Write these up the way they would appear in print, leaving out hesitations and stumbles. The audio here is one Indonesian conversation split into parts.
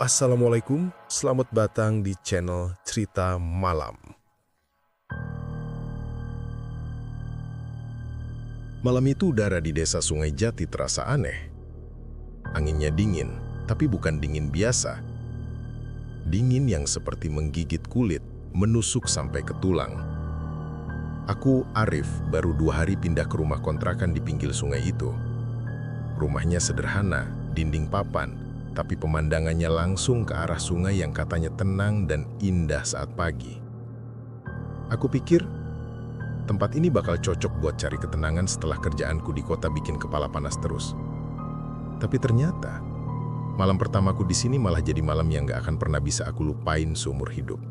Assalamualaikum, selamat datang di channel Cerita Malam. Malam itu udara di desa Sungai Jati terasa aneh. Anginnya dingin, tapi bukan dingin biasa. Dingin yang seperti menggigit kulit, menusuk sampai ke tulang. Aku, Arif, baru 2 hari pindah ke rumah kontrakan di pinggir sungai itu. Rumahnya sederhana, dinding papan, tapi pemandangannya langsung ke arah sungai yang katanya tenang dan indah saat pagi. Aku pikir, tempat ini bakal cocok buat cari ketenangan setelah kerjaanku di kota bikin kepala panas terus. Tapi ternyata, malam pertamaku di sini malah jadi malam yang gak akan pernah bisa aku lupain seumur hidup.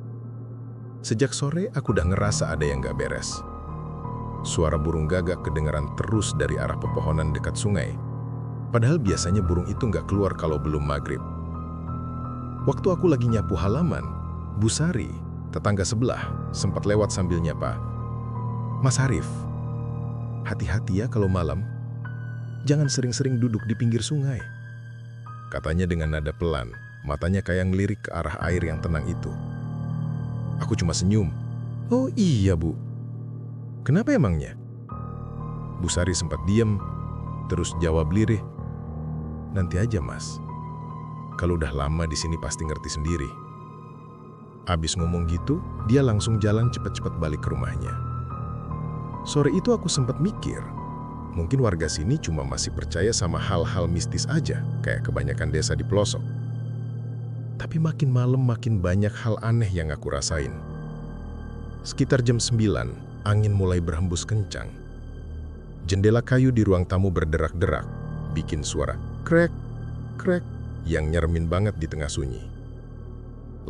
Sejak sore, aku udah ngerasa ada yang gak beres. Suara burung gagak kedengaran terus dari arah pepohonan dekat sungai. Padahal biasanya burung itu nggak keluar kalau belum maghrib. Waktu aku lagi nyapu halaman, Bu Sari, tetangga sebelah, sempat lewat sambil nyapa. "Mas Arif, hati-hati ya kalau malam. Jangan sering-sering duduk di pinggir sungai." Katanya dengan nada pelan, matanya kayak ngelirik ke arah air yang tenang itu. Aku cuma senyum. "Oh iya, Bu. Kenapa emangnya?" Bu Sari sempat diam, terus jawab lirih. "Nanti aja, Mas. Kalau udah lama di sini pasti ngerti sendiri." Abis ngomong gitu, dia langsung jalan cepat-cepat balik ke rumahnya. Sore itu aku sempat mikir, mungkin warga sini cuma masih percaya sama hal-hal mistis aja, kayak kebanyakan desa di pelosok. Tapi makin malam makin banyak hal aneh yang aku rasain. Sekitar jam 9, angin mulai berhembus kencang. Jendela kayu di ruang tamu berderak-derak, bikin suara krek, krek yang nyeremin banget di tengah sunyi.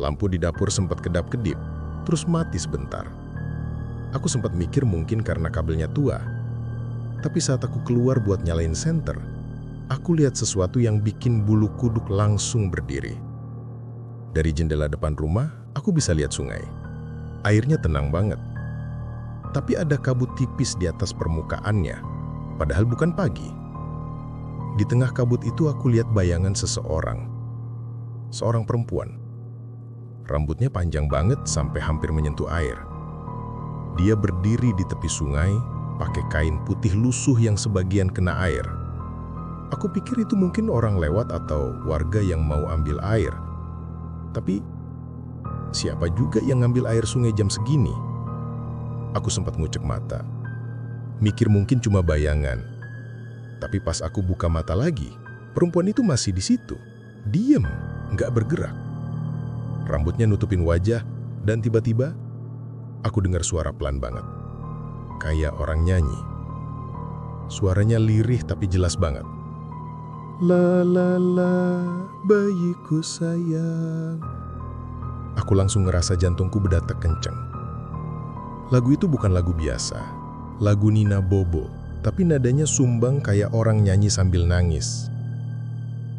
Lampu di dapur sempat kedap-kedip, terus mati sebentar. Aku sempat mikir mungkin karena kabelnya tua. Tapi saat aku keluar buat nyalain senter, aku lihat sesuatu yang bikin bulu kuduk langsung berdiri. Dari jendela depan rumah, aku bisa lihat sungai. Airnya tenang banget. Tapi ada kabut tipis di atas permukaannya, padahal bukan pagi. Di tengah kabut itu aku lihat bayangan seseorang. Seorang perempuan. Rambutnya panjang banget sampai hampir menyentuh air. Dia berdiri di tepi sungai, pakai kain putih lusuh yang sebagian kena air. Aku pikir itu mungkin orang lewat atau warga yang mau ambil air. Tapi, siapa juga yang ngambil air sungai jam segini? Aku sempat ngucek mata. Mikir mungkin cuma bayangan. Tapi pas aku buka mata lagi, perempuan itu masih di situ. Diam, nggak bergerak. Rambutnya nutupin wajah, dan tiba-tiba aku dengar suara pelan banget. Kayak orang nyanyi. Suaranya lirih tapi jelas banget. "La la la, bayiku sayang." Aku langsung ngerasa jantungku berdetak kenceng. Lagu itu bukan lagu biasa, lagu Nina Bobo, tapi nadanya sumbang kayak orang nyanyi sambil nangis.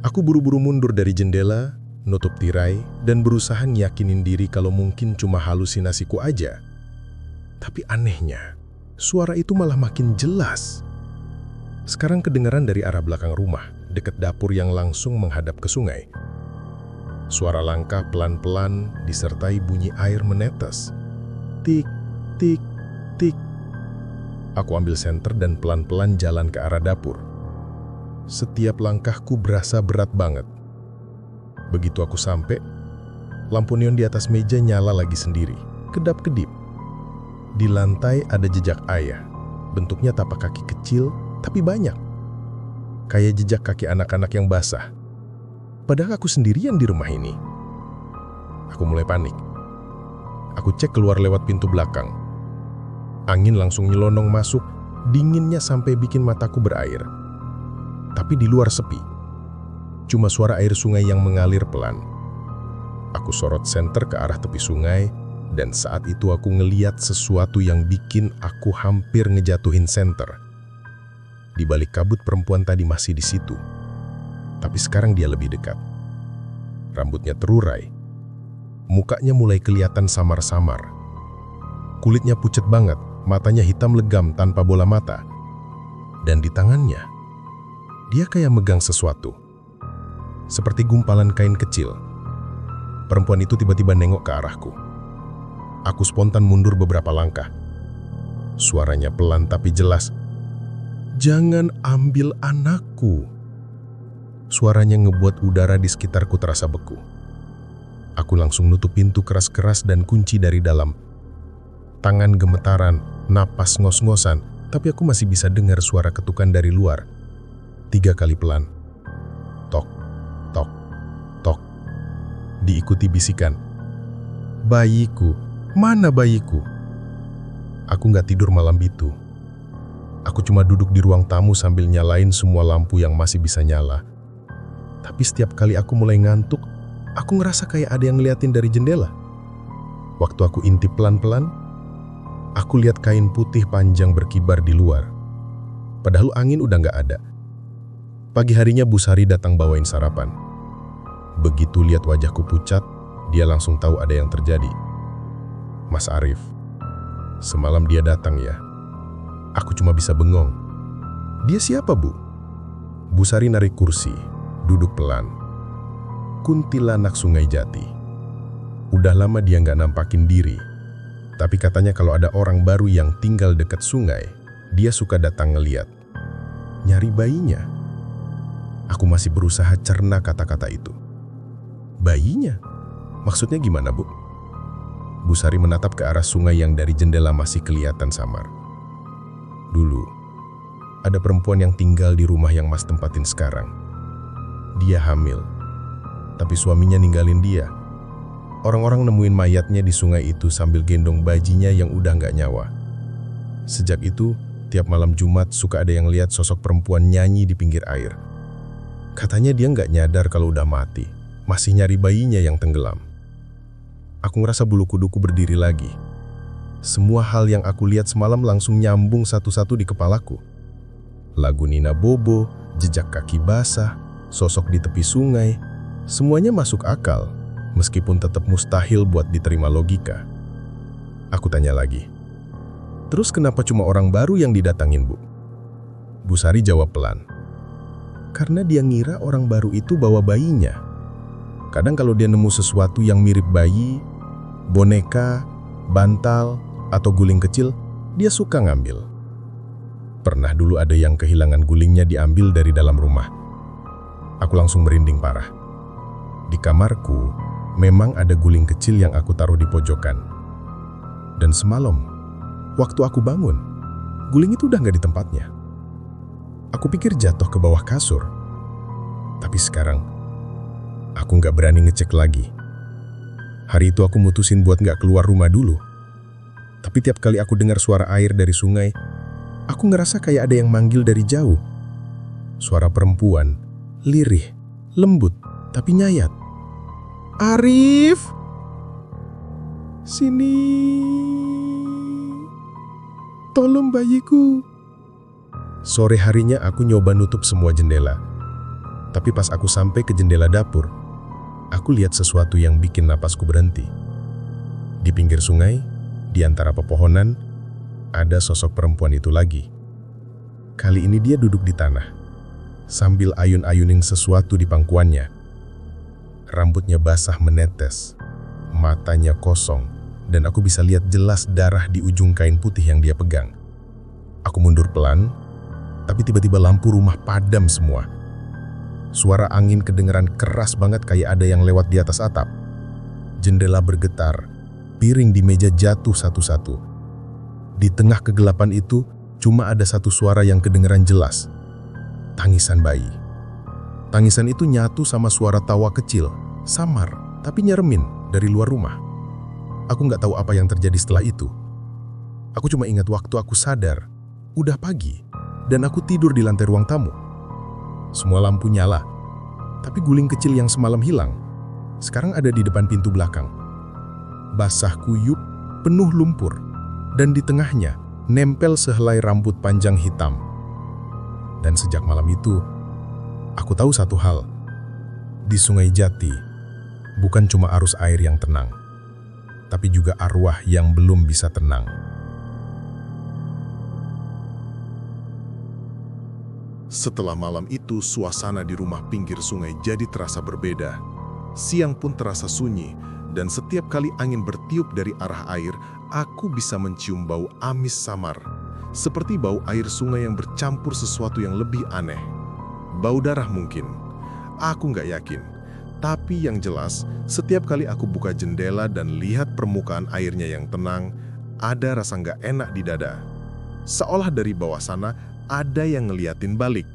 Aku buru-buru mundur dari jendela, nutup tirai, dan berusaha yakinin diri kalau mungkin cuma halusinasiku aja. Tapi anehnya, suara itu malah makin jelas. Sekarang kedengaran dari arah belakang rumah, dekat dapur yang langsung menghadap ke sungai. Suara langkah pelan-pelan disertai bunyi air menetes. Tik, tik, tik. Aku ambil senter dan pelan-pelan jalan ke arah dapur. Setiap langkahku berasa berat banget. Begitu aku sampai, lampu neon di atas meja nyala lagi sendiri, kedap-kedip. Di lantai ada jejak ayah, bentuknya tapak kaki kecil, tapi banyak. Kayak jejak kaki anak-anak yang basah. Padahal aku sendirian di rumah ini. Aku mulai panik. Aku cek keluar lewat pintu belakang. Angin langsung nyelonong masuk, dinginnya sampai bikin mataku berair. Tapi di luar sepi. Cuma suara air sungai yang mengalir pelan. Aku sorot senter ke arah tepi sungai, dan saat itu aku ngeliat sesuatu yang bikin aku hampir ngejatuhin senter. Di balik kabut perempuan tadi masih di situ. Tapi sekarang dia lebih dekat. Rambutnya terurai. Mukanya mulai kelihatan samar-samar. Kulitnya pucat banget, matanya hitam legam tanpa bola mata. Dan di tangannya, dia kayak megang sesuatu. Seperti gumpalan kain kecil, perempuan itu tiba-tiba nengok ke arahku. Aku spontan mundur beberapa langkah. Suaranya pelan tapi jelas. "Jangan ambil anakku." Suaranya ngebuat udara di sekitarku terasa beku. Aku langsung nutup pintu keras-keras dan kunci dari dalam. Tangan gemetaran, napas ngos-ngosan, tapi aku masih bisa dengar suara ketukan dari luar. 3 kali pelan. Tok, tok, tok. Diikuti bisikan. "Bayiku, mana bayiku?" Aku nggak tidur malam itu. Aku cuma duduk di ruang tamu sambil nyalain semua lampu yang masih bisa nyala. Tapi setiap kali aku mulai ngantuk, aku ngerasa kayak ada yang ngeliatin dari jendela. Waktu aku intip pelan-pelan, aku lihat kain putih panjang berkibar di luar. Padahal angin udah nggak ada. Pagi harinya Bu Sari datang bawain sarapan. Begitu lihat wajahku pucat, dia langsung tahu ada yang terjadi. "Mas Arif, semalam dia datang ya?" Aku cuma bisa bengong. "Dia siapa, Bu?" Bu Sari narik kursi, duduk pelan. "Kuntilanak Sungai Jati. Udah lama dia nggak nampakin diri. Tapi katanya kalau ada orang baru yang tinggal dekat sungai, dia suka datang ngeliat. Nyari bayinya." Aku masih berusaha cerna kata-kata itu. "Bayinya? Maksudnya gimana, Bu?" Bu Sari menatap ke arah sungai yang dari jendela masih kelihatan samar. "Dulu, ada perempuan yang tinggal di rumah yang Mas tempatin sekarang. Dia hamil, tapi suaminya ninggalin dia. Orang-orang nemuin mayatnya di sungai itu sambil gendong bayinya yang udah nggak nyawa. Sejak itu, tiap malam Jumat suka ada yang lihat sosok perempuan nyanyi di pinggir air. Katanya dia nggak nyadar kalau udah mati, masih nyari bayinya yang tenggelam." Aku ngerasa bulu kuduku berdiri lagi. Semua hal yang aku lihat semalam langsung nyambung satu-satu di kepalaku. Lagu Nina Bobo, jejak kaki basah, sosok di tepi sungai, semuanya masuk akal. Meskipun tetap mustahil buat diterima logika. Aku tanya lagi, "Terus kenapa cuma orang baru yang didatangin, Bu?" Bu Sari jawab pelan, "Karena dia ngira orang baru itu bawa bayinya. Kadang kalau dia nemu sesuatu yang mirip bayi, boneka, bantal, atau guling kecil, dia suka ngambil. Pernah dulu ada yang kehilangan gulingnya diambil dari dalam rumah." Aku langsung merinding parah. Di kamarku, memang ada guling kecil yang aku taruh di pojokan. Dan semalam, waktu aku bangun, guling itu udah nggak di tempatnya. Aku pikir jatuh ke bawah kasur. Tapi sekarang, aku nggak berani ngecek lagi. Hari itu aku mutusin buat nggak keluar rumah dulu. Tapi tiap kali aku dengar suara air dari sungai, aku ngerasa kayak ada yang manggil dari jauh. Suara perempuan, lirih, lembut, tapi nyayat. "Arif, sini, tolong bayiku." Sore harinya aku nyoba nutup semua jendela. Tapi pas aku sampai ke jendela dapur, aku lihat sesuatu yang bikin napasku berhenti. Di pinggir sungai, di antara pepohonan, ada sosok perempuan itu lagi. Kali ini dia duduk di tanah, sambil ayun-ayunin sesuatu di pangkuannya. Rambutnya basah menetes, matanya kosong, dan aku bisa lihat jelas darah di ujung kain putih yang dia pegang. Aku mundur pelan, tapi tiba-tiba lampu rumah padam semua. Suara angin kedengeran keras banget kayak ada yang lewat di atas atap. Jendela bergetar, piring di meja jatuh satu-satu. Di tengah kegelapan itu, cuma ada satu suara yang kedengeran jelas. Tangisan bayi. Tangisan itu nyatu sama suara tawa kecil, samar, tapi nyeremin dari luar rumah. Aku nggak tahu apa yang terjadi setelah itu. Aku cuma ingat waktu aku sadar, udah pagi, dan aku tidur di lantai ruang tamu. Semua lampu nyala, tapi guling kecil yang semalam hilang, sekarang ada di depan pintu belakang. Basah kuyup, penuh lumpur, dan di tengahnya nempel sehelai rambut panjang hitam. Dan sejak malam itu, aku tahu satu hal. Di Sungai Jati, bukan cuma arus air yang tenang, tapi juga arwah yang belum bisa tenang. Setelah malam itu, suasana di rumah pinggir sungai jadi terasa berbeda. Siang pun terasa sunyi, dan setiap kali angin bertiup dari arah air, aku bisa mencium bau amis samar. Seperti bau air sungai yang bercampur sesuatu yang lebih aneh. Bau darah mungkin. Aku nggak yakin. Tapi yang jelas, setiap kali aku buka jendela dan lihat permukaan airnya yang tenang, ada rasa nggak enak di dada. Seolah dari bawah sana, ada yang ngeliatin balik.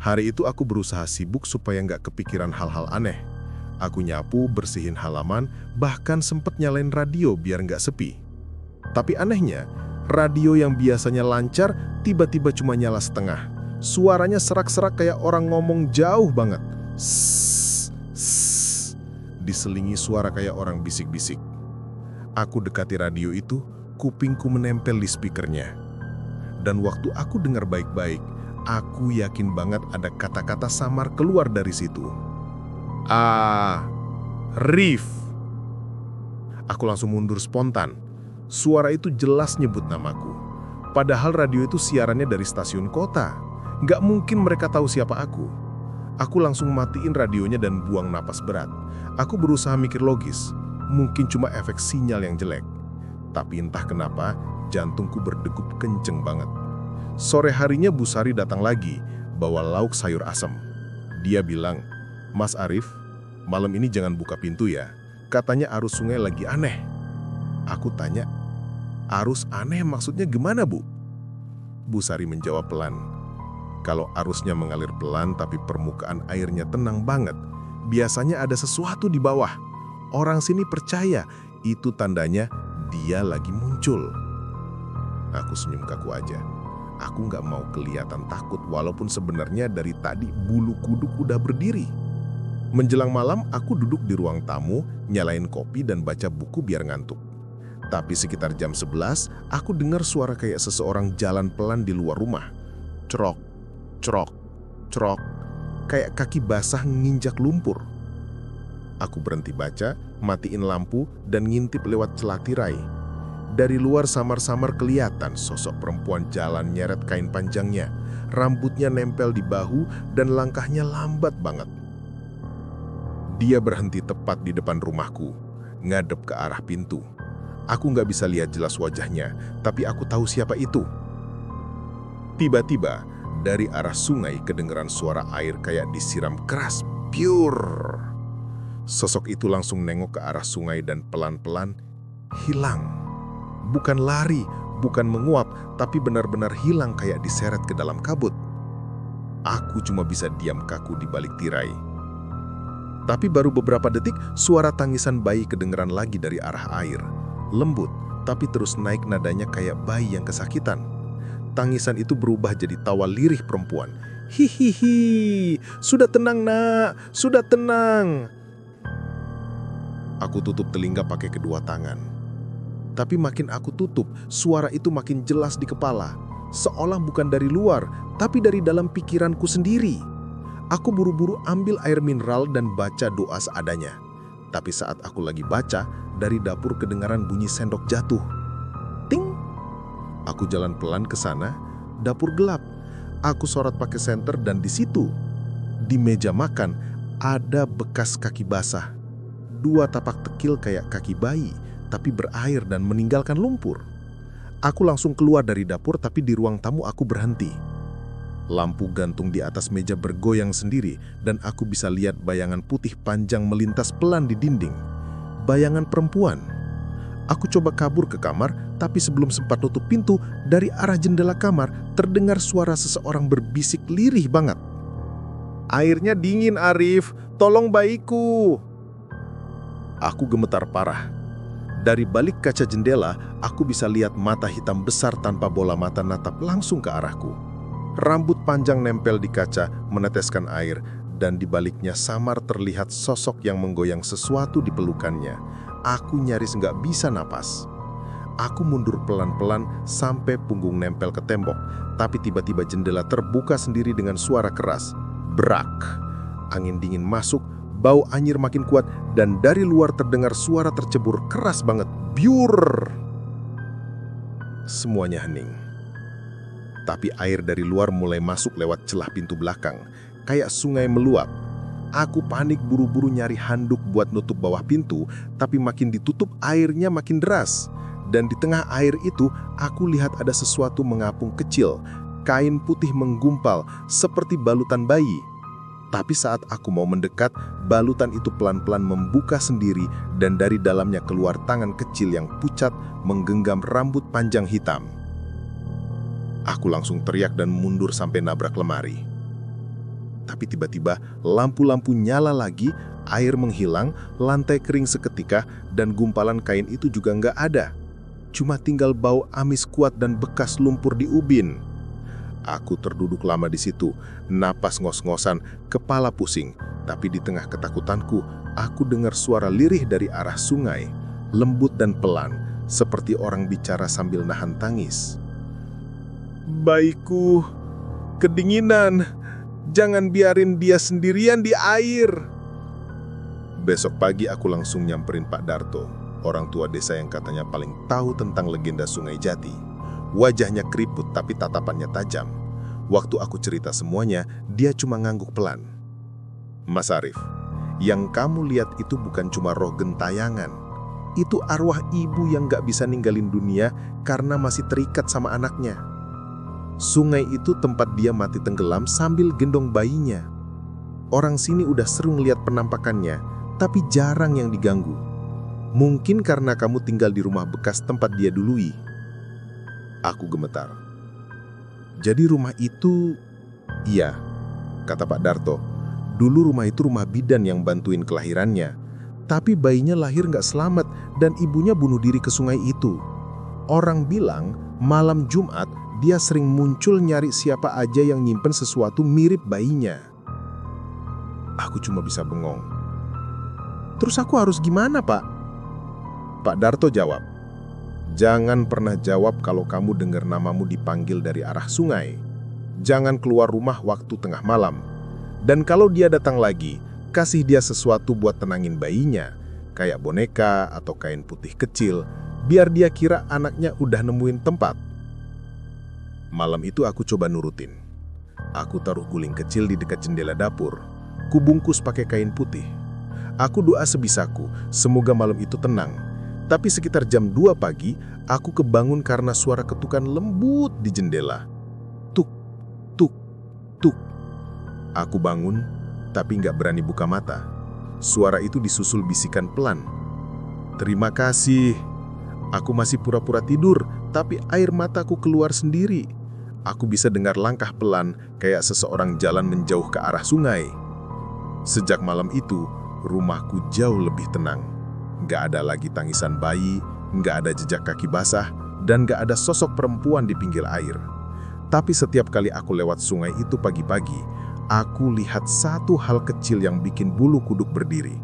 Hari itu aku berusaha sibuk supaya nggak kepikiran hal-hal aneh. Aku nyapu, bersihin halaman, bahkan sempet nyalain radio biar nggak sepi. Tapi anehnya, radio yang biasanya lancar, tiba-tiba cuma nyala setengah. Suaranya serak-serak kayak orang ngomong jauh banget. Sss, sss, diselingi suara kayak orang bisik-bisik. Aku dekati radio itu, kupingku menempel di speakernya. Dan waktu aku dengar baik-baik, aku yakin banget ada kata-kata samar keluar dari situ. Arif. Aku langsung mundur spontan. Suara itu jelas nyebut namaku. Padahal radio itu siarannya dari stasiun kota. Nggak mungkin mereka tahu siapa aku. Aku langsung matiin radionya dan buang napas berat. Aku berusaha mikir logis. Mungkin cuma efek sinyal yang jelek. Tapi entah kenapa, jantungku berdegup kenceng banget. Sore harinya Bu Sari datang lagi, bawa lauk sayur asam. Dia bilang, "Mas Arif, malam ini jangan buka pintu ya. Katanya arus sungai lagi aneh." Aku tanya, "Arus aneh maksudnya gimana, Bu?" Bu Sari menjawab pelan, "Kalau arusnya mengalir pelan tapi permukaan airnya tenang banget, biasanya ada sesuatu di bawah. Orang sini percaya itu tandanya dia lagi muncul." Aku senyum kaku aja. Aku nggak mau kelihatan takut walaupun sebenarnya dari tadi bulu kuduk udah berdiri. Menjelang malam, aku duduk di ruang tamu, nyalain kopi dan baca buku biar ngantuk. Tapi sekitar jam 11, aku dengar suara kayak seseorang jalan pelan di luar rumah. Cerok, cerok, cerok, kayak kaki basah nginjak lumpur. Aku berhenti baca, matiin lampu, dan ngintip lewat celah tirai. Dari luar samar-samar kelihatan sosok perempuan jalan nyeret kain panjangnya. Rambutnya nempel di bahu dan langkahnya lambat banget. Dia berhenti tepat di depan rumahku, ngadep ke arah pintu. Aku nggak bisa lihat jelas wajahnya, tapi aku tahu siapa itu. Tiba-tiba, dari arah sungai kedengeran suara air kayak disiram keras, pure. Sosok itu langsung nengok ke arah sungai dan pelan-pelan hilang. Bukan lari, bukan menguap, tapi benar-benar hilang kayak diseret ke dalam kabut. Aku cuma bisa diam kaku di balik tirai. Tapi baru beberapa detik, suara tangisan bayi kedengeran lagi dari arah air. Lembut, tapi terus naik nadanya kayak bayi yang kesakitan. Tangisan itu berubah jadi tawa lirih perempuan. "Hihihi, sudah tenang nak, sudah tenang." Aku tutup telinga pakai kedua tangan. Tapi makin aku tutup, suara itu makin jelas di kepala. Seolah bukan dari luar, tapi dari dalam pikiranku sendiri. Aku buru-buru ambil air mineral dan baca doa seadanya. Tapi saat aku lagi baca, dari dapur kedengaran bunyi sendok jatuh. Ting! Aku jalan pelan ke sana, dapur gelap. Aku sorot pakai senter dan di situ, di meja makan, ada bekas kaki basah. 2 tapak tekil kayak kaki bayi, tapi berair dan meninggalkan lumpur. Aku langsung keluar dari dapur, tapi di ruang tamu aku berhenti. Lampu gantung di atas meja bergoyang sendiri, dan aku bisa lihat bayangan putih panjang melintas pelan di dinding. Bayangan perempuan. Aku coba kabur ke kamar, tapi sebelum sempat tutup pintu, dari arah jendela kamar terdengar suara seseorang berbisik lirih banget. "Airnya dingin, Arif. Tolong bayiku." Aku gemetar parah. Dari balik kaca jendela, aku bisa lihat mata hitam besar tanpa bola mata natap langsung ke arahku. Rambut panjang nempel di kaca, meneteskan air, dan di baliknya samar terlihat sosok yang menggoyang sesuatu di pelukannya. Aku nyaris nggak bisa napas. Aku mundur pelan-pelan sampai punggung nempel ke tembok, tapi tiba-tiba jendela terbuka sendiri dengan suara keras. Brak! Angin dingin masuk, bau anyir makin kuat, dan dari luar terdengar suara tercebur keras banget. Biur! Semuanya hening. Tapi air dari luar mulai masuk lewat celah pintu belakang, kayak sungai meluap. Aku panik buru-buru nyari handuk buat nutup bawah pintu, tapi makin ditutup airnya makin deras. Dan di tengah air itu, aku lihat ada sesuatu mengapung kecil, kain putih menggumpal seperti balutan bayi. Tapi saat aku mau mendekat, balutan itu pelan-pelan membuka sendiri dan dari dalamnya keluar tangan kecil yang pucat menggenggam rambut panjang hitam. Aku langsung teriak dan mundur sampai nabrak lemari. Tapi tiba-tiba lampu-lampu nyala lagi, air menghilang, lantai kering seketika, dan gumpalan kain itu juga nggak ada. Cuma tinggal bau amis kuat dan bekas lumpur di ubin. Aku terduduk lama di situ, napas ngos-ngosan, kepala pusing. Tapi di tengah ketakutanku, aku dengar suara lirih dari arah sungai, lembut dan pelan, seperti orang bicara sambil nahan tangis. "Bayiku, kedinginan. Jangan biarin dia sendirian di air." Besok pagi aku langsung nyamperin Pak Darto, orang tua desa yang katanya paling tahu tentang legenda Sungai Jati. Wajahnya keriput tapi tatapannya tajam. Waktu aku cerita semuanya, dia cuma ngangguk pelan. "Mas Arif, yang kamu lihat itu bukan cuma roh gentayangan. Itu arwah ibu yang gak bisa ninggalin dunia karena masih terikat sama anaknya. Sungai itu tempat dia mati tenggelam sambil gendong bayinya. Orang sini udah sering lihat penampakannya, tapi jarang yang diganggu. Mungkin karena kamu tinggal di rumah bekas tempat dia dului." Aku gemetar. "Jadi rumah itu..." "Iya," kata Pak Darto. "Dulu rumah itu rumah bidan yang bantuin kelahirannya. Tapi bayinya lahir nggak selamat dan ibunya bunuh diri ke sungai itu. Orang bilang malam Jumat dia sering muncul nyari siapa aja yang nyimpen sesuatu mirip bayinya." Aku cuma bisa bengong. "Terus aku harus gimana, Pak?" Pak Darto jawab, "Jangan pernah jawab kalau kamu dengar namamu dipanggil dari arah sungai. Jangan keluar rumah waktu tengah malam. Dan kalau dia datang lagi, kasih dia sesuatu buat tenangin bayinya, kayak boneka atau kain putih kecil, biar dia kira anaknya udah nemuin tempat." Malam itu aku coba nurutin. Aku taruh guling kecil di dekat jendela dapur, kubungkus pakai kain putih. Aku doa sebisaku, semoga malam itu tenang. Tapi sekitar jam 2 pagi, aku kebangun karena suara ketukan lembut di jendela. Tuk, tuk, tuk. Aku bangun, tapi nggak berani buka mata. Suara itu disusul bisikan pelan. "Terima kasih." Aku masih pura-pura tidur, tapi air mataku keluar sendiri. Aku bisa dengar langkah pelan, kayak seseorang jalan menjauh ke arah sungai. Sejak malam itu, rumahku jauh lebih tenang. Nggak ada lagi tangisan bayi, nggak ada jejak kaki basah, dan nggak ada sosok perempuan di pinggir air. Tapi setiap kali aku lewat sungai itu pagi-pagi, aku lihat satu hal kecil yang bikin bulu kuduk berdiri.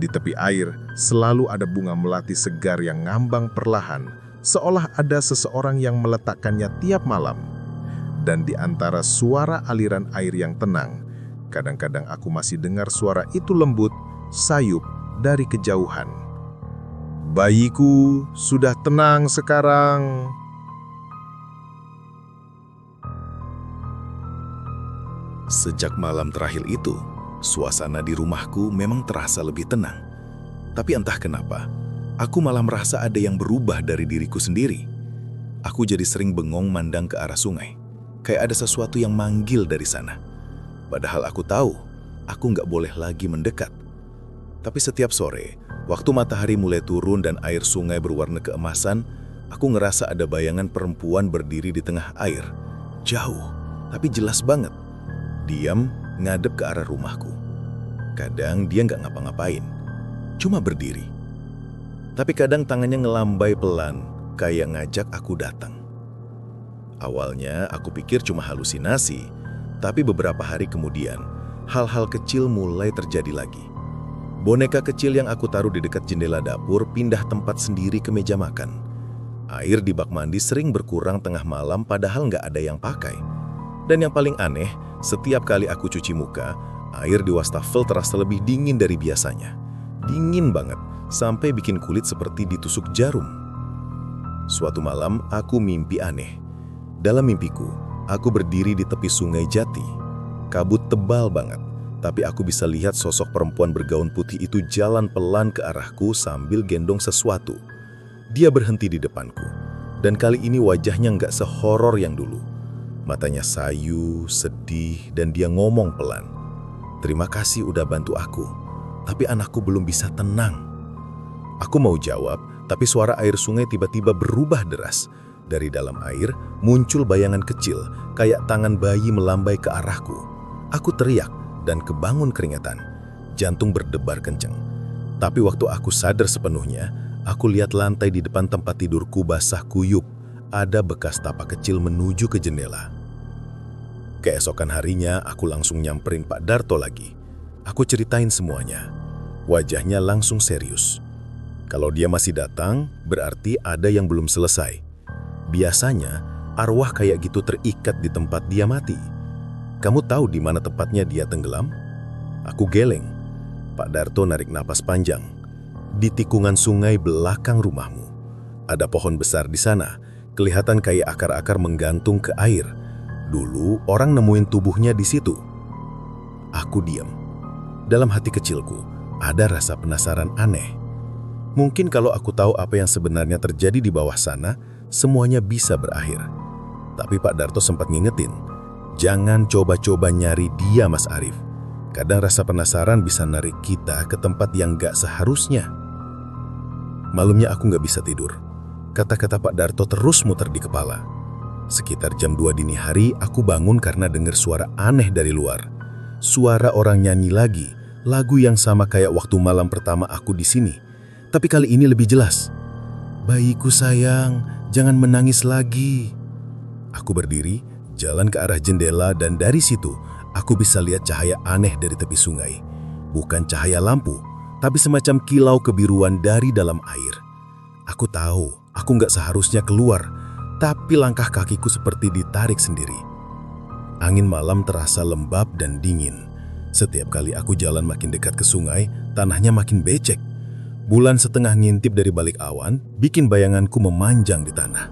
Di tepi air, selalu ada bunga melati segar yang ngambang perlahan, seolah ada seseorang yang meletakkannya tiap malam. Dan di antara suara aliran air yang tenang, kadang-kadang aku masih dengar suara itu lembut, sayup, dari kejauhan. "Bayiku sudah tenang sekarang." Sejak malam terakhir itu, suasana di rumahku memang terasa lebih tenang. Tapi entah kenapa, aku malah merasa ada yang berubah dari diriku sendiri. Aku jadi sering bengong mandang ke arah sungai, kayak ada sesuatu yang manggil dari sana. Padahal aku tahu, aku nggak boleh lagi mendekat. Tapi setiap sore, waktu matahari mulai turun dan air sungai berwarna keemasan, aku ngerasa ada bayangan perempuan berdiri di tengah air. Jauh, tapi jelas banget. Diam, ngadep ke arah rumahku. Kadang dia nggak ngapa-ngapain, cuma berdiri. Tapi kadang tangannya ngelambai pelan, kayak ngajak aku datang. Awalnya aku pikir cuma halusinasi, tapi beberapa hari kemudian, hal-hal kecil mulai terjadi lagi. Boneka kecil yang aku taruh di dekat jendela dapur pindah tempat sendiri ke meja makan. Air di bak mandi sering berkurang tengah malam padahal nggak ada yang pakai. Dan yang paling aneh, setiap kali aku cuci muka, air di wastafel terasa lebih dingin dari biasanya. Dingin banget, sampai bikin kulit seperti ditusuk jarum. Suatu malam, aku mimpi aneh. Dalam mimpiku, aku berdiri di tepi sungai Jati. Kabut tebal banget, tapi aku bisa lihat sosok perempuan bergaun putih itu jalan pelan ke arahku sambil gendong sesuatu. Dia berhenti di depanku, dan kali ini wajahnya nggak sehoror yang dulu. Matanya sayu, sedih, dan dia ngomong pelan. "Terima kasih udah bantu aku, tapi anakku belum bisa tenang." Aku mau jawab, tapi suara air sungai tiba-tiba berubah deras. Dari dalam air muncul bayangan kecil, kayak tangan bayi melambai ke arahku. Aku teriak dan kebangun keringetan. Jantung berdebar kencang. Tapi waktu aku sadar sepenuhnya, aku lihat lantai di depan tempat tidurku basah kuyup. Ada bekas tapak kecil menuju ke jendela. Keesokan harinya, aku langsung nyamperin Pak Darto lagi. Aku ceritain semuanya. Wajahnya langsung serius. Kalau dia masih datang, berarti ada yang belum selesai. Biasanya, arwah kayak gitu terikat di tempat dia mati. Kamu tahu di mana tepatnya dia tenggelam? Aku geleng. Pak Darto narik napas panjang. Di tikungan sungai belakang rumahmu. Ada pohon besar di sana, kelihatan kayak akar-akar menggantung ke air. Dulu orang nemuin tubuhnya di situ. Aku diam. Dalam hati kecilku, ada rasa penasaran aneh. Mungkin kalau aku tahu apa yang sebenarnya terjadi di bawah sana, semuanya bisa berakhir. Tapi Pak Darto sempat ngingetin, jangan coba-coba nyari dia, Mas Arif. Kadang rasa penasaran bisa narik kita ke tempat yang gak seharusnya. Malamnya aku gak bisa tidur. Kata-kata Pak Darto terus muter di kepala. Sekitar jam 2 dini hari, aku bangun karena dengar suara aneh dari luar. Suara orang nyanyi lagi, lagu yang sama kayak waktu malam pertama aku di sini. Tapi kali ini lebih jelas. "Bayiku sayang, jangan menangis lagi." Aku berdiri, jalan ke arah jendela, dan dari situ aku bisa lihat cahaya aneh dari tepi sungai. Bukan cahaya lampu, tapi semacam kilau kebiruan dari dalam air. Aku tahu, aku nggak seharusnya keluar, tapi langkah kakiku seperti ditarik sendiri. Angin malam terasa lembab dan dingin. Setiap kali aku jalan makin dekat ke sungai, tanahnya makin becek. Bulan setengah ngintip dari balik awan, bikin bayanganku memanjang di tanah.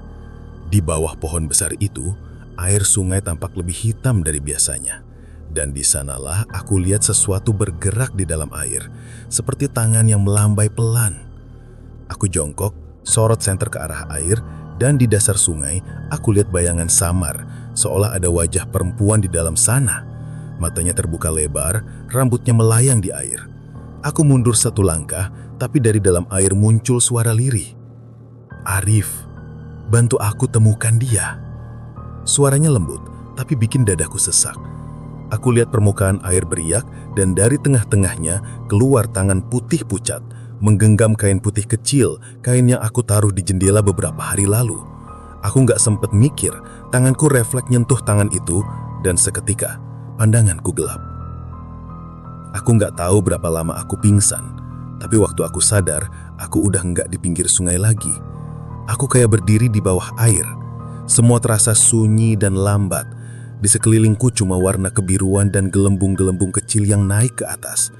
Di bawah pohon besar itu, air sungai tampak lebih hitam dari biasanya. Dan di sanalah aku lihat sesuatu bergerak di dalam air, seperti tangan yang melambai pelan. Aku jongkok, sorot senter ke arah air, dan di dasar sungai, aku lihat bayangan samar, seolah ada wajah perempuan di dalam sana. Matanya terbuka lebar, rambutnya melayang di air. Aku mundur satu langkah, tapi dari dalam air muncul suara lirih. "Arif, bantu aku temukan dia." Suaranya lembut, tapi bikin dadaku sesak. Aku lihat permukaan air beriak, dan dari tengah-tengahnya keluar tangan putih pucat, menggenggam kain putih kecil, kain yang aku taruh di jendela beberapa hari lalu. Aku nggak sempet mikir, tanganku refleks nyentuh tangan itu, dan seketika pandanganku gelap. Aku nggak tahu berapa lama aku pingsan, tapi waktu aku sadar, aku udah nggak di pinggir sungai lagi. Aku kayak berdiri di bawah air. Semua terasa sunyi dan lambat. Di sekelilingku cuma warna kebiruan dan gelembung-gelembung kecil yang naik ke atas.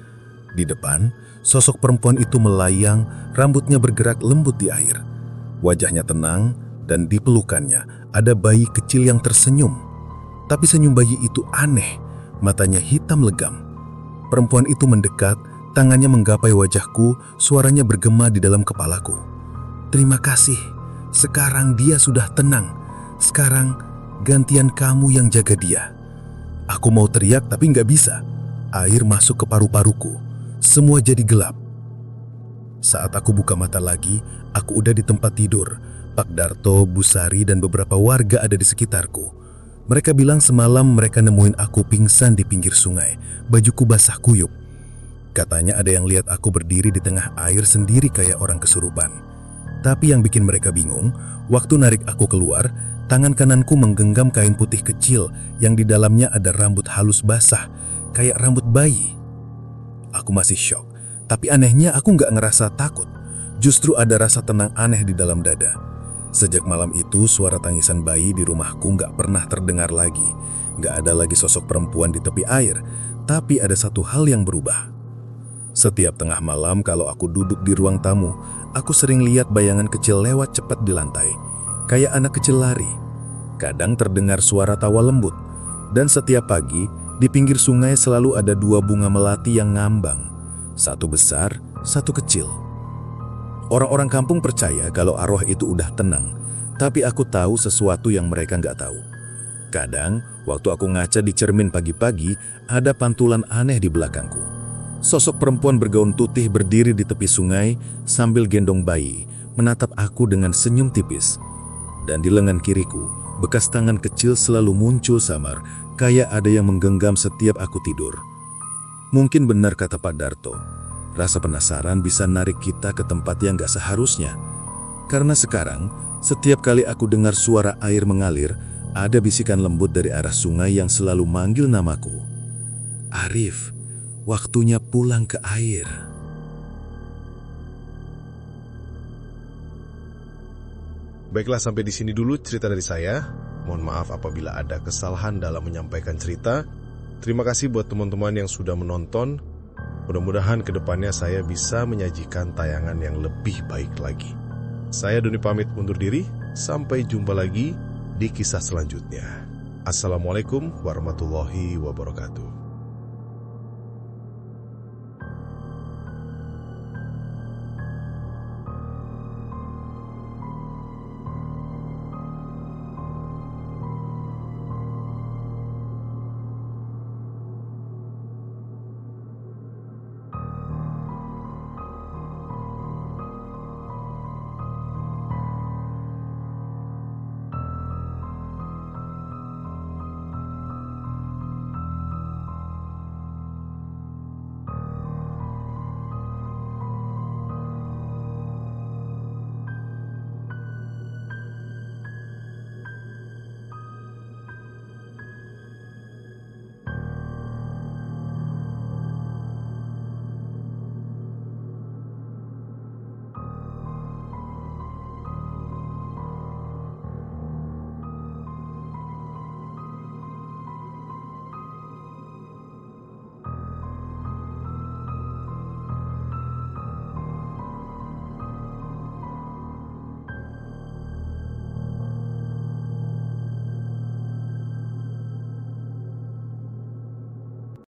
Di depan, sosok perempuan itu melayang, rambutnya bergerak lembut di air. Wajahnya tenang, dan di pelukannya ada bayi kecil yang tersenyum. Tapi senyum bayi itu aneh, matanya hitam legam. Perempuan itu mendekat, tangannya menggapai wajahku, suaranya bergema di dalam kepalaku. "Terima kasih, sekarang dia sudah tenang. Sekarang gantian kamu yang jaga dia." Aku mau teriak tapi nggak bisa. Air masuk ke paru-paruku. Semua jadi gelap. Saat aku buka mata lagi, aku udah di tempat tidur. Pak Darto, Bu Sari, dan beberapa warga ada di sekitarku. Mereka bilang semalam mereka nemuin aku pingsan di pinggir sungai, bajuku basah kuyup. Katanya ada yang lihat aku berdiri di tengah air sendiri kayak orang kesurupan. Tapi yang bikin mereka bingung, waktu narik aku keluar, tangan kananku menggenggam kain putih kecil yang di dalamnya ada rambut halus basah, kayak rambut bayi. Aku masih syok, tapi anehnya aku nggak ngerasa takut. Justru ada rasa tenang aneh di dalam dada. Sejak malam itu, suara tangisan bayi di rumahku nggak pernah terdengar lagi. Nggak ada lagi sosok perempuan di tepi air, tapi ada satu hal yang berubah. Setiap tengah malam kalau aku duduk di ruang tamu, aku sering lihat bayangan kecil lewat cepat di lantai, kayak anak kecil lari. Kadang terdengar suara tawa lembut, Dan setiap pagi, di pinggir sungai selalu ada 2 bunga melati yang ngambang. Satu besar, satu kecil. Orang-orang kampung percaya kalau arwah itu udah tenang, tapi aku tahu sesuatu yang mereka nggak tahu. Kadang, waktu aku ngaca di cermin pagi-pagi, ada pantulan aneh di belakangku. Sosok perempuan bergaun putih berdiri di tepi sungai sambil gendong bayi, menatap aku dengan senyum tipis. Dan di lengan kiriku, bekas tangan kecil selalu muncul samar, kayak ada yang menggenggam setiap aku tidur. Mungkin benar kata Pak Darto, rasa penasaran bisa narik kita ke tempat yang gak seharusnya. Karena sekarang, setiap kali aku dengar suara air mengalir, ada bisikan lembut dari arah sungai yang selalu manggil namaku. Arif, waktunya pulang ke air. Baiklah, sampai di sini dulu cerita dari saya. Mohon maaf apabila ada kesalahan dalam menyampaikan cerita. Terima kasih buat teman-teman yang sudah menonton. Mudah-mudahan kedepannya saya bisa menyajikan tayangan yang lebih baik lagi. Saya Doni pamit undur diri. Sampai jumpa lagi di kisah selanjutnya. Assalamualaikum warahmatullahi wabarakatuh.